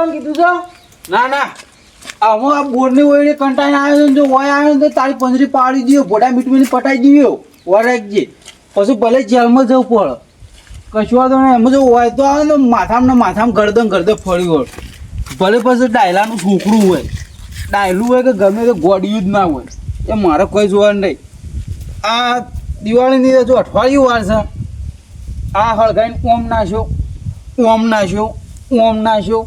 આવવાનું કીધું છે? ના ના હું આ બોરની ઓયડી કંટાઈને આવ્યો ને જો ઓય આવ્યો ને તો તારી પંજરી પાડી દયો, ભોડા મીઠમીને પટાઈ દયો વરાગજી. પછી ભલે જેલમાં જવું પડે, કશું વાંધો નહીં. એમાં જો હોય તો આવે ને માથામાં ગરદન ફરી હોય. ભલે પછી ડાયલાનું છોકરું હોય, ડાયલું હોય કે ગમે તે ગોડિયું જ ના હોય, એ મારે કોઈ જોવાનું નહીં. આ દિવાળીની જો અઠવાડિયું વાર છે. આ હળગાઈને ઓમ નાખ્યો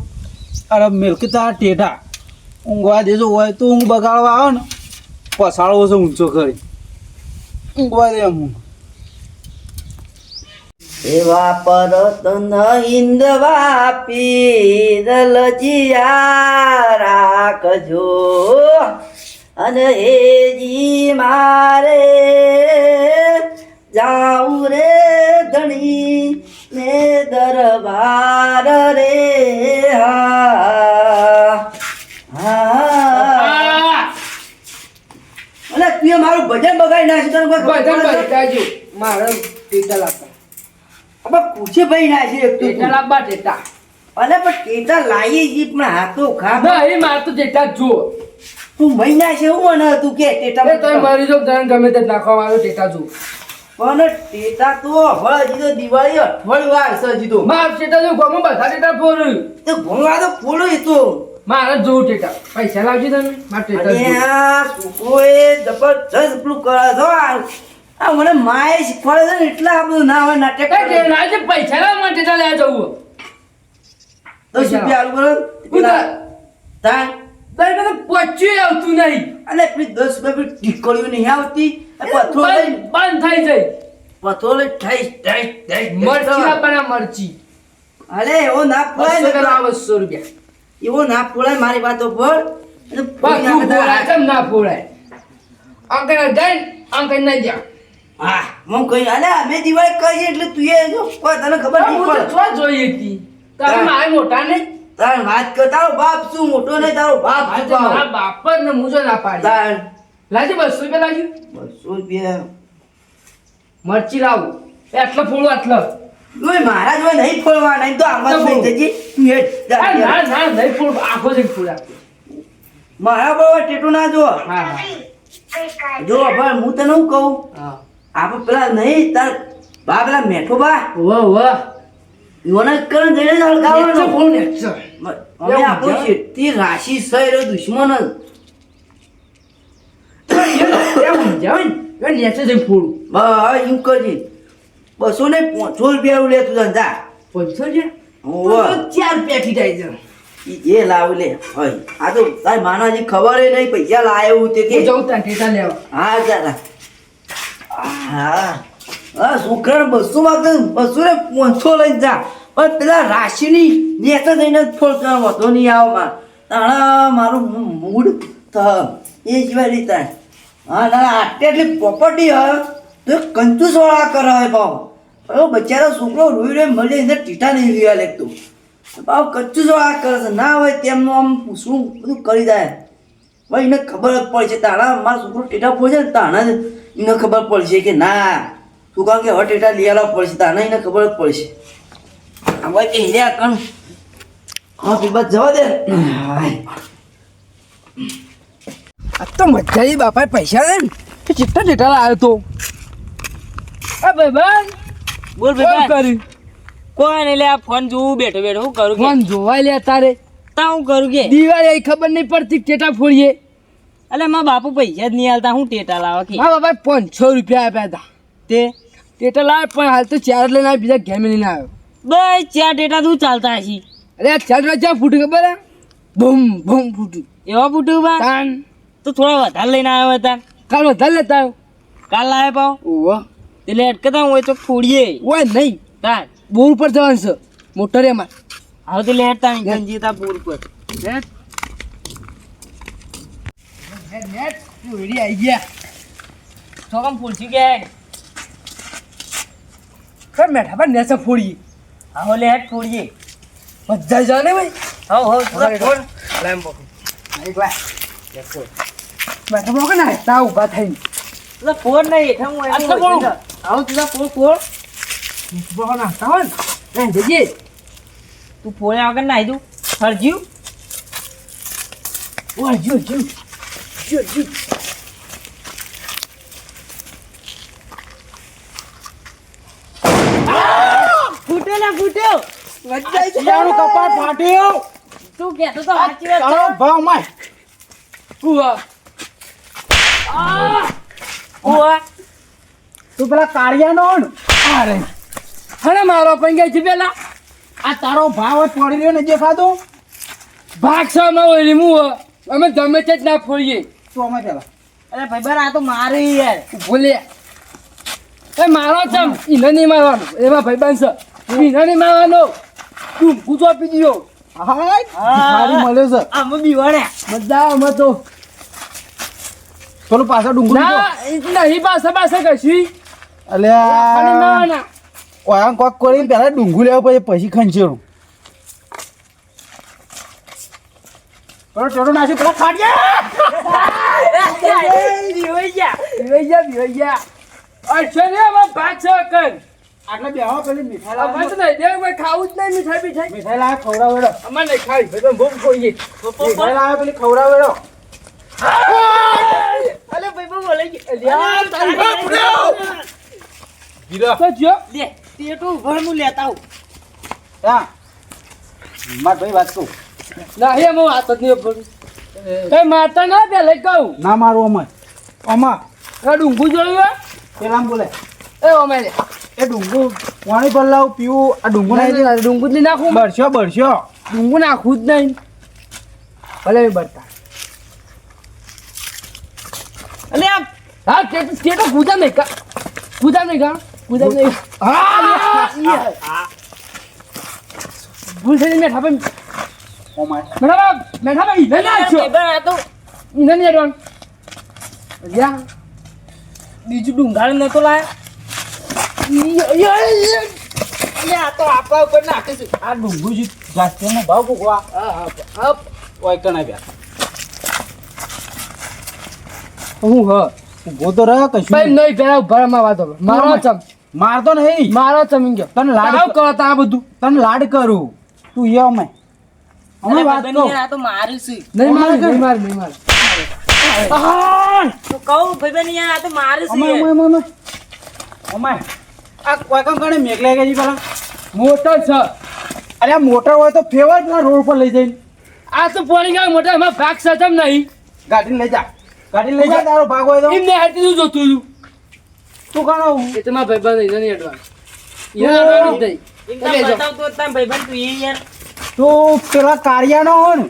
અરે મિલકતા ટેઢા ઊંઘવા દેજો હોય તો ઊંઘ બગાડવા આવે ને પસાડવો છે ઊંચો કરી ઊંઘવા દે એમ. એવા પરત નહિંદવા પીરલજિયા રાખજો અને એજી મારે જાઉં રે ધણી ને દરબાર રે અને તું મારું ભજન બગાડી નાખ્યું. ભજન બગાડજો મારે ટેટા લાગતા. હવે પૂછે ભાઈ નાખી એક તો ટેટા લાવવા ટેટા. અને પણ ટેટા લાવી જી પણ હાથો ખા ના એ મારે તો ટેટા જ જો. તું મહિના છે એવું અને તું કે ટેટા એ તો મારી જો તને ગમે તે નાખવા આવ્યો ટેટા જો. પણ ટેટા તો હવે હજી તો દિવાળી અઠવાડિયું વાર છે હજી તો. માર ટેટા જો ગમો બધા ટેટા ફોડ્યું. તો ભણવા તો ફોડો એ તો. મારે જ જોવું ટેટા. પૈસા લાવજો તમે માર ટેટા અને જો. આ છોકરોએ જબરજસ્ત પેલું કરે છો આ મને માએ શીખવાડે છે ને એટલે આ બધું ના હોય નાટક કરે. આજે પૈસા લાવ માર ટેટા લેવા જવું. તો રૂપિયા આલુ કરો ઉધર. તાણ તારે મને પચ્યું આવતું નહીં. અને પેલી 10 રૂપિયા ટીકડીઓ નહીં આવતી પથરો લઈ બંધ થઈ જાય. પથરો લઈ ઠાઈસ મરચી આપણા મરચી. અરે એવો ના પોળાય ને 200 રૂપિયા. એવો ના પોળાય મારી વાતો પર પાછું ફોડાય કેમ ના ફોડાય? અંકલ જઈને અંકલ ના જા. હા હું કઈ અલે અમે દિવાળી કરી એટલે તું એ જો કોઈ તને ખબર નહીં હું તો પડે. છો જોઈએ હતી. તારે મારે મોટા ને તાર વાત કર તારો બાપ શું મોટો નહીં તારો બાપ શું મારા કહો? બાપ જ ને મુજો ના પાડી. તાર લાજે 200 રૂપિયા લાજુ. 200 રૂપિયા મરચી લાવું આટલો ફોડું આટલો. ઓય મારા જોડે નહીં ફોડવા નહીં તો આમાં તો નહીં થજી તું હેડ જા. ના નહીં ફોડ આખો જ ફોડ. મારા બાબા ટેટુ ના જો હા હા જો ભાઈ હું તને શું કહું હા આપણે પેલા નહીં તાર બા પેલા મેઠો બા વાહ વાહ યોને કરણ જઈને જ નેચર હળગાવવાનો. ફોડ નેચર. અમે આપણું શેઠથી રાશિ સહીરો દુશ્મન એવું જાવ ને નેચર જઈને ફોડું. બસ એમ કરજે 200 ને 500 રૂપિયા લે તું ધંધા 500 છે. ઓવે. 4 પેટી થાય છે. એ લાવ લે હોય આ તો તારી માનાજી ખબર નહીં પૈસા લાવ્યું તે કે હું જાઉં ત્યાં ટેટા લેવા. હા ચાલા હા હા છોકરાને 200 માંગે 200 ને 500 લઈને જા પણ પેલા રાશિની નેતા જઈને જ ફોડ કરવા વધો નહીં આવમાં તાણા મારું મૂડ એ સિવાય રીતા હા ના આટલી પ્રોપર્ટી હ તો કંચુસ વાળા કરે હે ભાવ હવે બચારો છોકરો રોઈ રોઈ મળે એને ટીટા નહીં લેવા લેતું ભાવ કંચુસ વાળા કરે છે ના હોય તેમનું આમ શું બધું કરી જાય ભાઈ એને ખબર જ પડશે તાણા મારો છોકરો ટેટા ફોડે ને તાણા જ એને ખબર પડશે કે ના તું કારણ કે હવે ટેટા લઈ આવવા પડશે તાણા એને ખબર જ પડશે આ ભાઈ કે હિર્યા કણ હા પી બસ જવા દે આ તો મજાઈ બાપાએ પૈસા દે ને તો ચિત્તા ટેટા લાવ્યો તો. આ ભાઈ બોલ શું ભાઈ કર્યું? કોઈ નહીં લે આ ફોન જોવું બેઠો બેઠો શું કરું કે ફોન જોવાય લે તારે. તા હું કરું કે દિવાળી આઈ ખબર નહીં પડતી ટેટા ફોડીએ. અલે મારા બાપુ પૈસા જ નહીં આલતા હું ટેટા લાવા કે હા બાપા 500 રૂપિયા આપ્યા હતા તે ટેટા લાવે પણ હાલ તો 4 લઈને આવ્યો બીજા ઘેર લઈને આવ્યો. બસ ચાર ટેટા તું ચાલતા હશી અરે આ 4 રૂપિયા ક્યાં ફૂટ્યું ખબર હે? બૂમ બૂમ ફૂટ્યું. એવા ફૂટ્યું બા તાન તો થોડા વધારે લઈને આવ્યો હતા કાલ વધારે લેતા આવ્યો. કાલ લાવે પાવ ઓહો એટલે અટકતા હોય તો ફોડીએ ઓય નહીં તાર બોર ઉપર જવાનું છે મોટર એમાં હવે તો લેતા ગંજી તા પૂર પર નેટ રેડી આવી ગયા તો કમ ફૂલસી કે ખર મેઠા પર નેચા ફોડીએ આવો લે હેડ ફોડીએ બધા જાને ભાઈ હવ હવ થોડા ફોડ લાઈમ બોકો એકલા મેઠા બોકો ના તા ઊભા થઈને તો ફોડ નહીં હેઠા હું આટલો બોલું. આવો તું ફોડ ફોડ બોકો ના તા હોય ને જજે તું ફોડ્યા વગર નાહી દઉં હરજ્યું ફૂટ્યો ને ફૂટ્યો શિયાળનું કપાટ ફાટ્યું. તું કહેતો તો સાચી વાત તારો છે. ભાવ માય. ઓવા તું પેલા કાળિયાનો ને? અરે હણે મારો પંગાઈ છે પેલા આ તારો ભાવ જ પડી રહ્યો ને દેખાતો. ભાગ છે અમે ઓલી હું અમે ગમે તે જ ના ફોડીએ તું અમે પેલા અરે ભાઈબંધ આ તો મારી યાર બોલે એ મારો ચમ ઈને નહીં મારવાનો એમાં ભાઈબંધ છે ઈને નહીં મારવાનો તું ગુજો આપી દીધો હાય સારી મળે છે. આમ બીવાડ્યા બધા અમે તો પેલું પાછળ ડુંગળી તો. ના નહીં પાછા પાછા કશી અલ્યા ઓયા કોક કરીને પેલા ડુંગળી લેવા પછી ખંચેરું. પેલો ટેડો નાસી પેલા ખાડિયા. બીવાઈ ગયા અચ્છા ને અમે ભાગ છે કર આટલા બેહો પેલી મીઠાઈ અમે લાવો. તો નહીં દે કોઈ ખાવું જ નહીં મીઠાઈ બીઠાઈ મીઠાઈ લાવે ખવડાવેડો. અમે નહીં ખાવી ભાઈ ભૂખ ખોઈએ મીઠાઈ લાવે પેલી ખવડાવેડો. અલે ભાઈબંધ બોલાઈ ગયો અલ્યા, તારી બાપ ગીરો. તો જો લે તે તો ઉભર હું લેતા આવું હા માર ભાઈ વાત કહું. નહીં અમે વાત જ નહીં પડું કઈ મારતા ના પેલા કહું ના મારું અમાર અમાર આ ડુંગું જોયું પેલા આમ બોલે એ અમારે એ ડુંગું પાણી પર લાવું પીવું. આ ડુંગું નાખી ડુંગું જ નહીં નાખું બરસ્યો બરસ્યો. ડુંગું નાખું જ નહીં ભલે બરતા અલે આમ હા કે તો ગુજા નહીં કા ગુજા નહીં કા ગુજા નહીં ભૂલ થઈ મેઠા પણ અમાર મેઠા ભાઈ નહીં નાખશો ભાઈબંધ આ તો નહીં અડવાનું અલ્યા બીજું ડુંગાળ નતો લાયા અલે આ તો આપણા ઉપર નાખીશું આ ડુંગું જ જાસ્તીનો ભાવ ભૂખવા ઓય કણ આવ્યા. હું હ ઊભો તો રહ ભાઈ કશું નહીં પેલા ભરામાં વાતો મારો ચમ મારતો નહીં. મારો ચમી ગયો તને લાડ આવ કરો આ બધું તને લાડ કરું તું એ અમે અમે વાત ભાઈબંધ કહું. યાર આ તો મારું છે નહીં મારે નહીં મારે નહીં મારે તો કહું ભાઈબંધ યાર આ તો મારું અમે છે અમે અમે અમે આ કોઈ કામ કરે મેઘલા ગયા જી પેલા. મોટો છે અરે આ મોટર હોય તો ફેવર પેલા રોડ પર લઈ જઈને આ તો પોણી ગયા મોટા એમાં ભાગ સચમ નહીં ગાડીને લઈ જા. ગાડીને લઈ જા તારો ભાગ હોય તો. એમને હાથી તું જોતું તું કાણો એ તો મારા ભાઈબંધ નહીં એડવાન્સ યાર અડવાનું જ એમ તાર નહીં બતાવતો હતા ભાઈબંધ તું એ યાર તું પેલા કાળિયાનો હો ને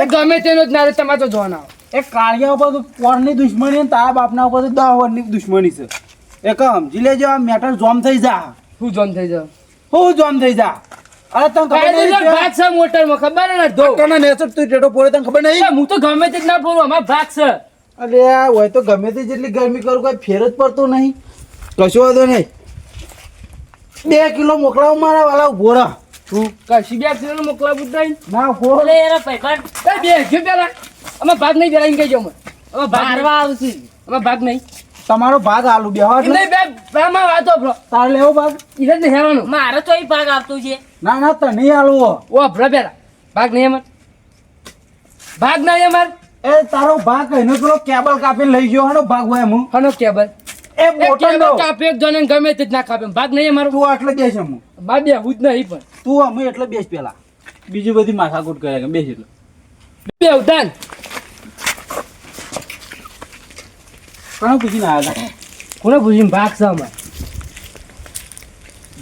એ ગમે તેનો જ ના રે તમારે તો જોવાના આવે એ કાળિયા ઉપર તો પોરની દુશ્મની અને તારા બાપના ઉપર તો 10 વર્ષની દુશ્મની છે. એ સમજી લેજો આ મેટર જોમ થઈ જા. શું જોન થઈ જાવ હું જોમ થઈ જા. અરે તને ખબર નહીં ભાગ છે મોટરમાં ખબર ને ધો તને નેચર તું ટેટો પોરે તને ખબર નહીં. હું તો ગમે તે જ ના બોલું અમારા ભાગ છે અરે આ હોય તો ગમે તે જેટલી ગરમી કરું કોઈ ફેર જ પડતો નહીં. કશો વાંધો નહીં. 2 કિલો મોકલાવ મારા વાલા ઉભો રહ. તું કશી બે કિલો મોકલાવું જ નહીં ના ઉભો અલે યાર ભાઈબંધ કઈ બે ગયો પેલા અમે ભાગ નહીં પેલા એમ કહેજો અમે અમે ભાગ નહીં. મારવા આવશે અમે ભાગ નહીં તમારો ભાગ આલુ બેહો એમ નહીં બે આમાં વાતો બ્રો તાર લેવો ભાગ. ઈને જ નહીં હેવાનું મારે તો ભાગ આપતો છે ના ના તને આલવો. ઓ બ્રો પેલા ભાગ નહીં અમાર ભાગ નહીં અમાર એ તારો ભાગ કહીને પેલો કેબલ કાપીને લઈ ગયો હનો ભાગ હોય હું હનો કેબલ એ એ મોટો કેબલ કાપે એક જણે ગમે તે જ ના કાપે ભાગ નહીં અમારો તું આટલે બેસ હું બા બે હું જ નહીં પણ તું અમે એટલે બેસ પેલા બીજી બધી માથાકૂટ કરે કે બેસ એટલે બે ઉદાન કોને પૂછીને આવ્યા હતા કોને પૂછીને ભાગ છે અમાર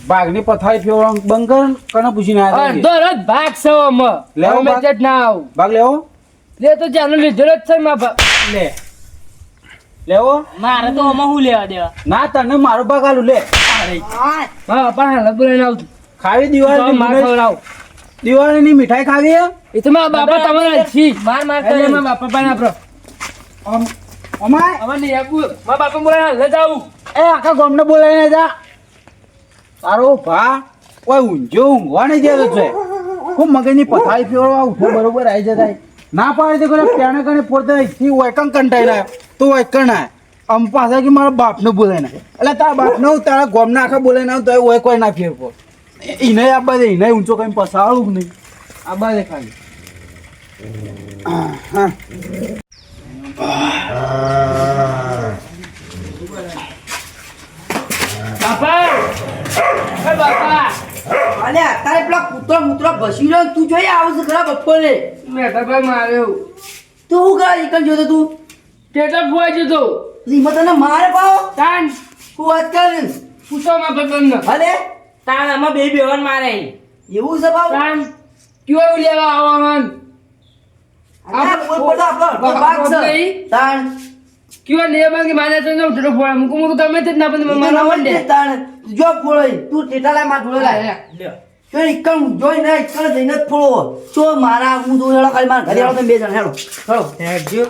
ભાગની પથારી ફેરવવાનું બંધ કર. કોને પૂછીને આવ્યા હતા અડધો રથ ભાગ છે અમાર લેવો ગમે ભાગ? તે જ ના આવું ભાગ લેવો લે તો જાનો લીધેલો જ છે મારા ભાગ લે લેવો મારે તો આમાં હું લેવા દેવા ના તને મારો ભાગ આલું લે. હા પણ હાલ બોલાઈને આવતું ખાવી તો દિવાળી માર ખવડાવ દિવાળીની મીઠાઈ ખાવી હે? એ તો મારા બાપા તમારા છી માર માર એટલે કરે મારા બાપા પાસે આપડો અમાય હવે નહીં આપવું મારા બાપા બોલાઈને હાલ જ આવું એ આખા ગામને બોલાવીને જા. તારો ભા કોઈ ઊંઝો ઊંઘવા નહીં દેતો છે. હું મગજની પથારી ફેરવા ઉઠો બરોબર આવી જતા ના પાડી દે કોઈ પેણે કણે પોતે થી વૈકણ કંટાઈ આવ્યો તો વૈકણ આય આમ પાછા કે મારા બાપને બોલાઈને એટલે તારા બાપને હું તારા ગામના આખા બોલાઈને આવું તો હોય કોઈ ના ફેર પડે. એને આ બાજુ એને ઊંચો કઈ પસાડું નહીં આ બાજુ ખાલી બાપા એ બાપા અને અત્યારે પેલા કૂતરો મૂતરો ભસી રહ્યો ને તું જોઈ આવું છે ખરા બપોરે મેં ભાઈ માર્યો તું હું કરા એકલ જોતો તું ટેટર ફોઈ જતો લીમો તને મારે પાવ તાન હું વાત કર પૂછો માં બતન ભલે તાણ આમાં બે બેવન મારે એવું છે પાવ તાન કયો લેવા આવવાનું આપણે બોલ આપણો ભાગ છે તાણ કયો ને બાંગી માને તો નો ટેટર ફોઈ મુકું તમે જ ના પણ મારા મંડે તાણ જો ફોળોય તું ટેટા લાય માં જોડે લાય જો એકમ જોઈ ને એકમ જઈને જ ફોળો જો મારા હું તો હેડો ખાલી માર ઘરે આવો તો બે જણ હેડો હેડો હેડજો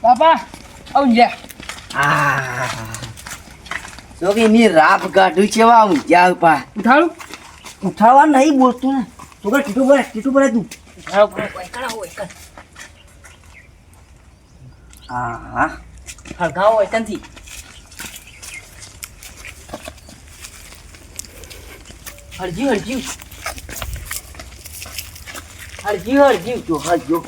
બાપા આવ લે જો કે ની રાપ કાઢું છે વા હું જા પા ઉઠાડું ઉઠાડવા નહીં બોલતું ને તો કે ટીટુ પર તું હા હળગાવો હોય ત્યાંથી હળજી હળજી હળજી હળજી જો હા જો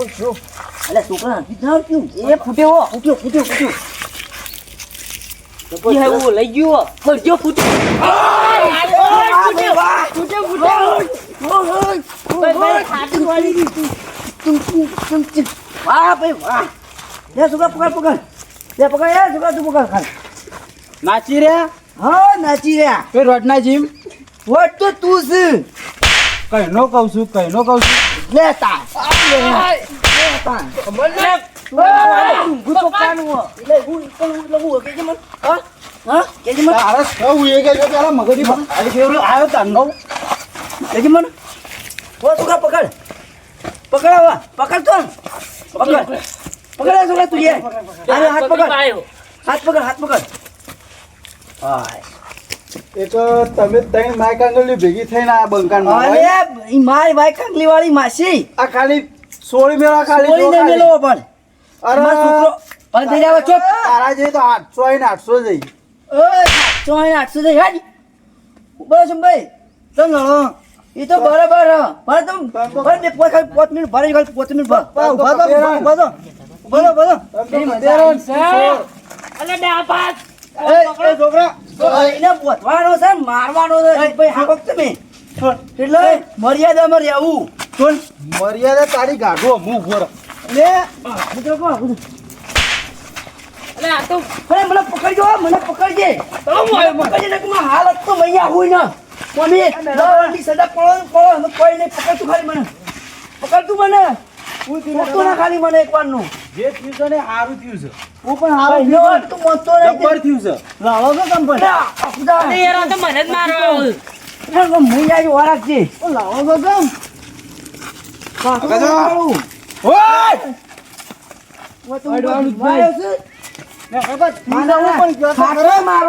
જો અલે છોકરા નથી થાવ ક્યું એ ફૂટ્યો ફૂટ્યો ઈ હેવું લઈ ગયો હળજો ફૂટ્યો વાહ ભાઈ વાહ લે છોકરા પકડ લે પકડ યાર છોકરા તું પકડ ખાલી નાચી રહ્યા હા નાચી રહ્યા કઈ રોટના જીમ વોટ તો તું છે કઈનો કહું છું લે તાર તારે સૌ એ કે પેલા મગજી ભાઈ ફેવરો આવ્યો તારનો પકડ છોકરા તું યે હાથ પકડ હાય એક તમે ત્રણ માઈક આંગળી ભેગી થઈને આ બંકાનમાં અરે ઈ મારી ભાઈ કંગલી વાળી માસી આ ખાલી 16 મેળા ખાલી સોળી ને મેલો પણ અરે મારો છોકરો પણ થઈ જાવ ચૂપ તારા જે તો 800 ને 800 જઈ ઓય 800 દે હેડ બોલો છું ભાઈ તો લડો ઈ તો બરાબર હ પર તું પર દે 5 મિનિટ ભરે 5 મિનિટ ભર બોલો અલે ડાપાત એ છોકરા એને બોતવાનો છે મારવાનો છે ભાઈ હાકો તમે એટલે મર્યાદામાં રહેવું સુન મર્યાદા તારી ગાઢો હું ભોર લે મિત્રો કો અલે આ તો અરે મને પકડજે પકડજે ને કે હાલત તો મૈયા હોય ને મમ્મી દવાની સદા પડો કોઈ નહીં પકડ તું ખાલી મને પકડ તું મને મોતો ના ખાલી મને એકવાર નું જે થયું છે ને સારું થયું છે હું પણ ભાઈ સારું તું મોતો નહીં જબ્બર થયું છે લાવો તો તમ પણ અરે યાર આ તો મને જ મારવા મૈયા જો વાળા છે લાવો તો તમ ઓય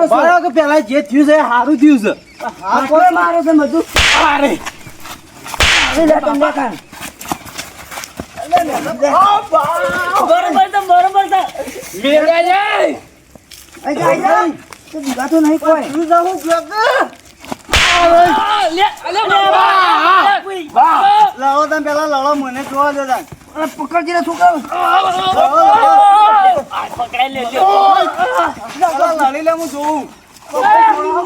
બાળકો પેલા જે થયું છે એ સારું થયું છે અરે બરોબર તો મેળા જાય લે અલે લાવો તમે પેલા લડો મને જોવા દેતા પકડજે ને છોકરા પકડાઈ લેજો લડી લે હું જોઉં લડો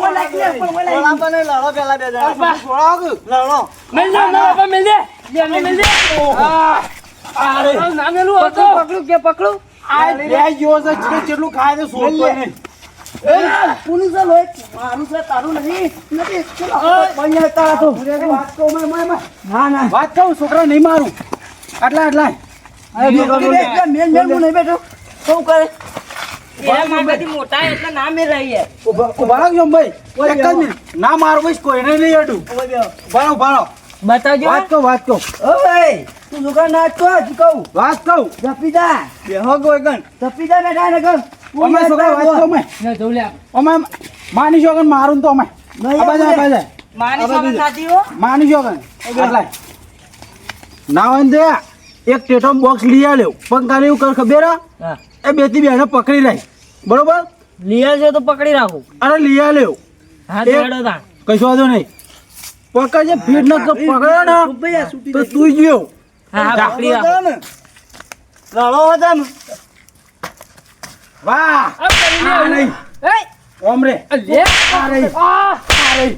પેલા બે જણા લડો મેલ દે ના બાપા મેલ દે મેલ દે અરે ના મેલું હતો પકડું આ બે જેવો છે જેટલું ખાય તો છોડતો નહીં પુલિસ મારું છે તારું નહીં ના ના વાત કહું છોકરા નહીં મારું આટલા મેન હું નહીં બેઠો શું કરે એના મારાથી મોટા એટલે ના મેં રહી ઉભા રાખજો ભાઈ એક જ મિનિટ ના મારો બસ કોઈને નહીં અડું ઉભા બતાવજો વાત કહું ઓય તું દુકાન નાચતો હજી કહું વાત કહું જપીદા બેહો ગો એકન જપીદા બેઠા ને કર અમે છોકરા વાત કહું અમે ને જોઉં લે માની શોગન મારું તો અમે બાજા માની સામે સાથી હો માની શોગન આટલા ના હોય ને દે એક ટેટો બોક્સ લઈ આવ્યો પણ કાલે એવું કર ખબર હા એ બેથી બેને પકડી રહી બરોબર લિયર છે તો પકડી રાખું અરે લઈ આવ્યો હા એ- દેડો તા કશો વાંધો નહીં પકડજે ફીટ ન પકડ્યો ને ભાઈ આ છૂટી તો તું ગયો હા હા પકડી આવો. લડો હતા ને વાહ આ કરી લે આ આવું. નહીં એ ઓમ રે આ લે આ નહીં આ આ નહીં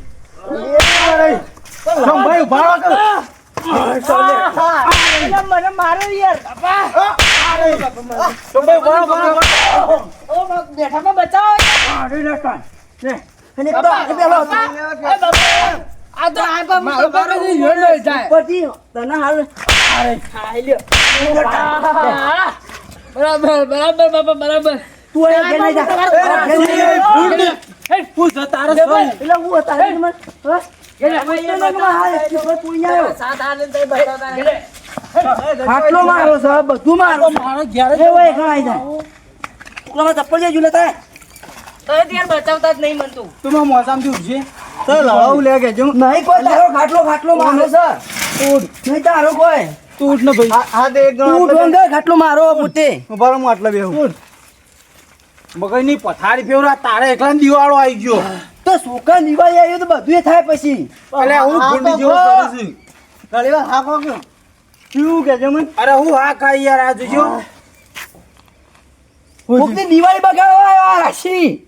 આ નહીં સમ ભાઈ ઉભા રહો કે એટલે મને મારો યાર બાપા આ નહીં સમ ભાઈ ઉભા રહો ઓ બેઠામાં બચાવો આ નહીં લે કાન લે અને તો આ પેલો આ તો આ તો મારો બાપા લઈ જાય ઉપરથી તને હાલ ખાઈ લ્યો બરાબર બરાબર બાપા બરાબર તું અહીંયા ઘેર નહીં જા. હે હું જતા રહો એટલે હું હતા રે મને હા? તું અહીંયા આવ્યો. સાત આ લઈને તઈ બેઠા હતા ખાટલો મારો છે બધું મારો મારો ઘેર એ ઓય ખાઈ જાય ટુકડામાં ચપ્પલ જાય ઝૂલે તારે તો એ ત્યાં બચાવતા જ નહીં મનતું. તું માં મોસામથી ઉઠજે તો લડાવું લે કે જો નહીં કોઈ તારો ખાટલો મારો છે નહીં તારો કોઈ તું ઉઠ ને ભાઈ હા દે એક તું ડોંગર ખાટલો મારો પોતે ઉભા રહો હું આટલા બેહું મગજની પથારી ફેવરા તારે એકલા ને દિવાળો આવી ગયો તો સુકા નિવાઈ આવ્યો તો બધું થાય પછી અલે હું ગુંડી જેવો કરું છું ઘણી હા કહો શું કે છે મને અરે હું હા ખાઈ યાર આ જોજો કોકની દિવાળી બગાડવા આવ્યો આ રાશિ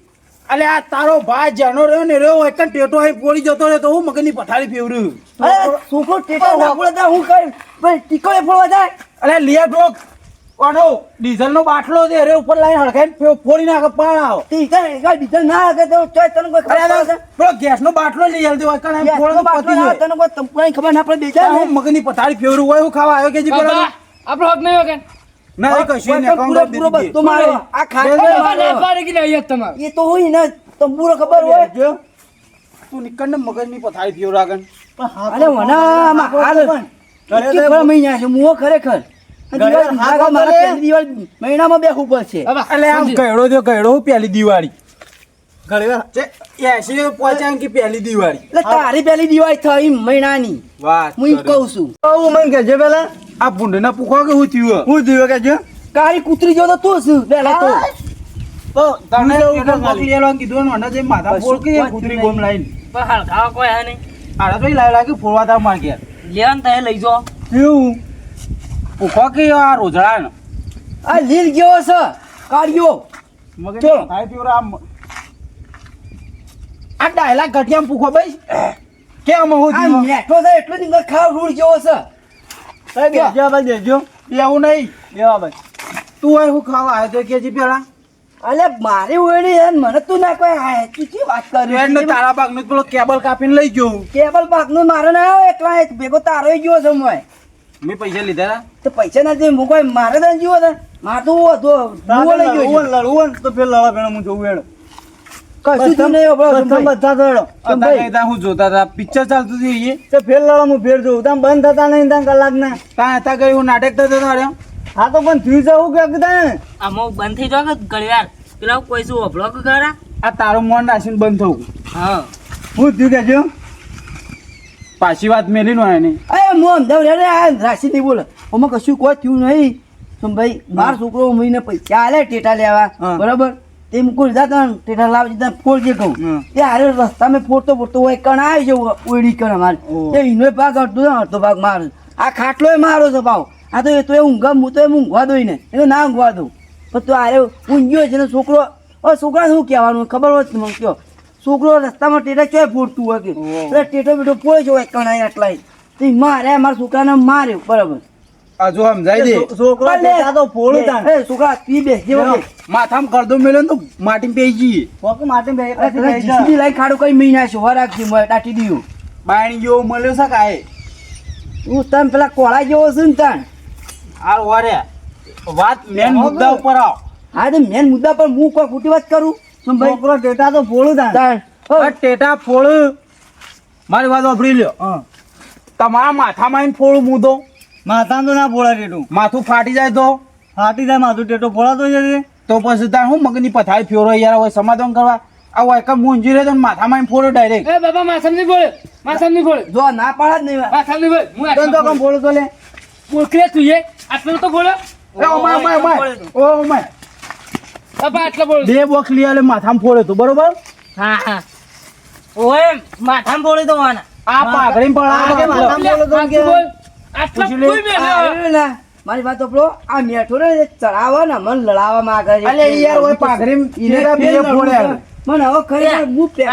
અલે આ તારો ભાઈ જેનો રહ્યો ને રહ્યો એક ટેટો અહીં પોડી જતો રહ્યો તો હું મગજની પથારી ફેવર્યું અરે છોકરો ટેટા વાપરે તા હું કઈ ભાઈ ટીકોએ ફોડવા જાય અલે લિયા ડોક ઓનો ડીઝલ નો બાટલો દે રે ઉપર લાઈન હળખાઈને ફોડી નાખે પાણ આવો તે ઈકા બીજા ના હકે તો ચોય તને કોઈ ખબર અરે પડે પેલો ગેસ નો બાટલો લઈ આલ દે કણ છે? ફોડ બાટલો પતી લાવો, જાય તને કોઈ તંપુરાની ખબર ના પડે બેજા હું મગજની પથારી ફેવરું હોય હું ખાવા આવ્યો કે જી પેલા આપણો હક નહીં વગર ના એ કશું ને પૂરો પૂરો બધો મારો આ ખાટલો બે- મારો. પાડી કે નહીં તમારે એ તો હોય ને તંબુરો ખબર હોય જો તું નીકળ ને મગજની પથારી ફેવરા ગન અરે વનામાં હાલ કેટલી ખરા મહિના છે મુઓ ખરેખર દિવાળી મારા પહેલી દિવાળી મહિનામાં બેસવું પડશે અલે આમ કહેડો થયો કહેડો હું પહેલી દિવાળી એસી પહોંચ્યા કે પહેલી દિવાળી એટલે તારી પહેલી દિવાળી થઈ મહિનાની વાત હું એમ કહું છું હું મને કહેજે પેલા આ ભૂંડના પૂછો કે હું થયું હું થયું કે છે કાળી કૂતરી જો તો તું શું પહેલા તો તને ટેટો મોકલી આલવાનું કીધું ને મને જે માથા ફોડ કે કૂતરી ગોમ લાઈન પણ હલકાવા કોઈ હે નહીં. આડા તો લાઈ લાગે ફોડવા તા માર ઘેર લેવા ને તઈ લઈ જાઓ. કેવું પૂછો કે આ રોજડા ને આ લીલ જેવો છે કાળિયો મગજ ચલો. થાય પીવરા આમ આ ડાયલા ઘટિયામ પૂછો ભાઈ કેમ હું આ થયું મેઠો છે એટલો જ ખાવ રૂડ જેવો છે દેજો ભાઈ દેજો એવું નહીં દેવા ભાઈ તું હોય હું ખાવા આવ્યો તો કે જી પેલા અલે મારી ઓળી હે ને મને તું ના કોઈ આ તું શું વાત ટ્રેન ને કરી તારા બાગ નું પેલો કેબલ કાપીને લઈ ગયો કેબલ પાક નું મારે ના આવે એકલા એક ભેગો તારો ગયો છે મોય મેં પૈસા લીધા તો પૈસા નથી હું કોઈ મારે તો જીવો છે મારે તો હતો મુઓ લઈ ગયો છે. લડવું તો પેલા લડા પેલા હું જોઉં હેડો કશું થયું નહીં આપણો બધા તો હેડો હતા હું જોતા હતા પિક્ચર ચાલતું હતું એ તો ફેર લડા હું ફેર જોઉં તમે બંધ થતા નહીં ત્યાં કલાક ના ત્યાં હતા ગઈ હું નાટક થતો હતો હા તો પણ થયું જવું કે કદાચ આમાં બંધ થઈ જાવ કે ઘણી વાર પેલા કોઈ શું અભળો કે ખરા? આ તારું મન રાખીને બંધ થવું હા હું થયું કે જો પાછી વાત મેલી નો એને અરે મો અમદાવાદ રે આ રાશિ નહીં બોલે ઓમાં કશું કોઈ થયું નહીં તો ભાઈ મારો છોકરો મહિને પૈસા આલે ટેટા લેવા હા. બરાબર તે મૂકું જતા ટેટા લાવી દીધા ફોડજે કહું હા. તે હારે રસ્તામાં ફોડતો ફોડતો હોય કણ આવી જવું ઓયડી કણ અમારે ઓહ. તે એનો ભાગ અડધો ને અડધો ભાગ મારો આ ખાટલો મારો છે ભાવ આ તો એ તો એ ઊંઘા હું તો એમ ઊંઘવા દઉં ને એને ના ઊંઘવા દઉં પણ તો આરે ઊંઘ્યો છે ને છોકરો છોકરાને શું કહેવાનું ખબર હોત મને કયો છોકરો રસ્તામાં ટેટા ચોય ફોડતું હોય કે ઓહ. એટલે ટેટો બેટો પોય છે કણાઈ આટલા તો ઈ મારે મારા છોકરાને માર્યો બરાબર આ જો સમજાય દે એ છોકરા તી બેસ જે વખતે માથામાં કરદો મેલ્યો ને તો માટી પેઈ જઈએ જીસીબી લાઈ ખાડો કઈ મહિના છે વરાગથી મોય ટાટી દીયું બાયણી જેવો મળ્યો છે કાંઈ હું તને પેલા કોળા જેવો છું ને તાણ આ વારે વાત મેન મુદ્દા ઉપર આવ હા તો મેન મુદ્દા પર હું કોઈ ખોટી વાત કરું શું ભાઈ છોકરો ટેટા તો ફોડું તાણ આ ટેટા ફોડ મારી વાત વાપરી લ્યો તમારા માથામાં આવીને ફોડું મુદ્દો માથા તો ના ફોડા ટેટું માથું ફાટી જાય તો ફાટી જાય માથું ટેટો ફોડાતો છે તો પછી તાર હું મગની પથારી ફેરો યાર હવે સમાધાન કરવા આ હોય કે મૂંઝી રહે તો માથામાં આવીને ફોડો ડાયરેક્ટ એ બાબા માસમ નહીં બોલે માસમ નહીં બોલે જો ના પાડ જ નહીં માસમ નહીં બોલે હું તો આટલું કોણ બોલો તો લે બોલકરે તું એ આટલું તો બોલો એ ઓમાય ઓમાય બાબા આટલું બોલો બે બોક્સ લઈ આલે માથામાં ફોડે તો બરોબર હા હા ઓય માથામાં ફોડી દો આના આ પાઘડી પડાવે કે માથામાં બોલો તો કે પૂછી લે. આ લે, મારી વાત સાંભળો. આ મેઠો ને એ ચડાવવા ને મને લડાવવા માંગે છે. અલે ઈ યાર ઓય પાઘડી ઈને કા બે ફોડ્યા. મને હવે ખરેખર બહુ પેક્યું.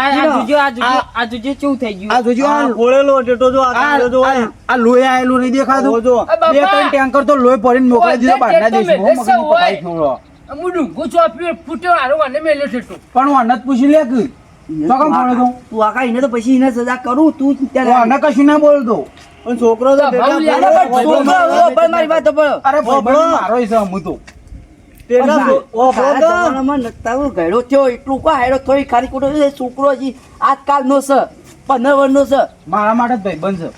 આ જોજો કેવું થઈ ગયું આ જોજો આ આ ફોડેલો ટેટો જો આ જો આ લોહી આયેલું નહીં દેખાતું. જો, જો. બે ત્રણ ટેન્કર તો લોહી ભરીને મોકલી દીધા બહારના દેશમાં. હો, મગજની પટાઈ થોડો. પણ હું અનંત પૂછી લે કે તો કેમ ફોડે તો? તું આખા એને તો પછી એને સજા કરું તું હું ત્યારે અનંત કશું ના બોલતો. પણ છોકરો તો ટેટા છોકરો, પણ મારી વાત સાંભળો. અરે ભાઈ મારો હિસાબ હું તો ટેટા ઓ તારા જમાનામાં નતારો ઘયડો થયો એટલું કા હેડો થોડી ખાલી ખોટો છે. છોકરો હજી આજકાલનો છે 15 વર્ષનો છે મારા માટે જ ભાઈ બનશે.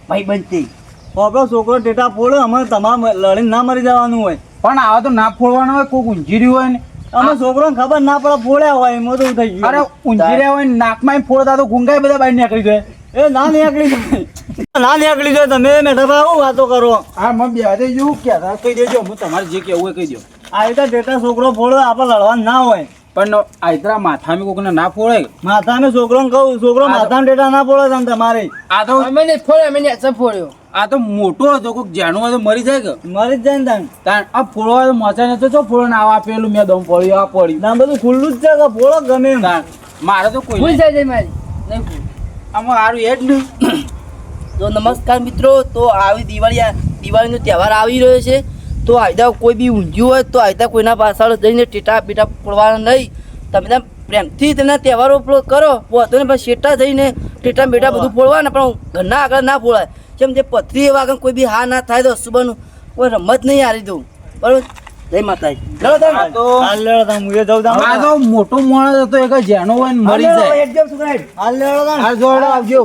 ભાઈ બનતી આપણો છોકરો ટેટા ફોડે અમારે તમામ લડીને ના મરી જવાનું હોય પણ આવા તો ના ફોડવાનો હોય, કોક ઊંઝી રહ્યું હોય ને. અમે છોકરોને ખબર ના પડે ફોડ્યા હોય એમાં તો થઈ ગયું અરે ઊંઝી રહ્યા હોય ને નાકમાં ફોડતા તો ગુંગાઈ બધા બહાર નીકળી જાય. એ ના નીકળી જાય ના નીકળી જાય તમે મેઠા ભાઈ આવું વાતો કરો હા મને બે હાથે જેવું કહેતા કહી દેજો. હું તમારે જે કહેવું હોય કહી દો. આ રીતે ટેટા છોકરો ફોડે આપણે લડવાનું ના હોય પણ આયતરા માથામાં કોકને ના ફોડાય. માથાને છોકરોને કહું છોકરો માથામાં ટેટા ના ફોડે તમ તમારે આ તો આ તો મોટો હતો, કોઈક જાણવું હોય તો મરી જાય કે. મરી જ જાય ને તાન તાણ આ ફોડવા તો મચા નતો તો ફોડો ને આવા પેલું મેં દમ પડ્યું આ પડ્યું. ના બધું ખુલ્લું જ છે કે ફોડો ગમે એમ તાણ મારે તો કોઈ નહીં. આમાં સારું એ જ નહીં. તો નમસ્કાર મિત્રો. તો આવી દિવાળીનો તહેવાર આવી રહ્યો છે. તો આયદા કોઈ બી ઊંઝ્યું હોય તો આયદા કોઈના પાછળ જઈને ટેટા બીટા ફોડવાના નહીં. તમે ત્યાં પ્રેમથી તેના તહેવારો કરો પોતો ને પછી શેટા થઈને ટેટા બેટા બધું ફોડવાના, પણ ઘરના આગળ ના ફોડાય. જેમ જે પથરી એવા આગળ કોઈ બી હા ના થાય તો સુબાનું કોઈ રમત નહીં હારી દઉં. બરોબર, જય માતાજી. લડો તમે. આ તો હાલ લેડો તાન મુએ જાઉં તાન આ તો મોટો માણસ હતો, એક જાણો હોય ને મરી જાય. એકદમ સુધરાય. હાલ લેડો તાન આ જોડે આવજો.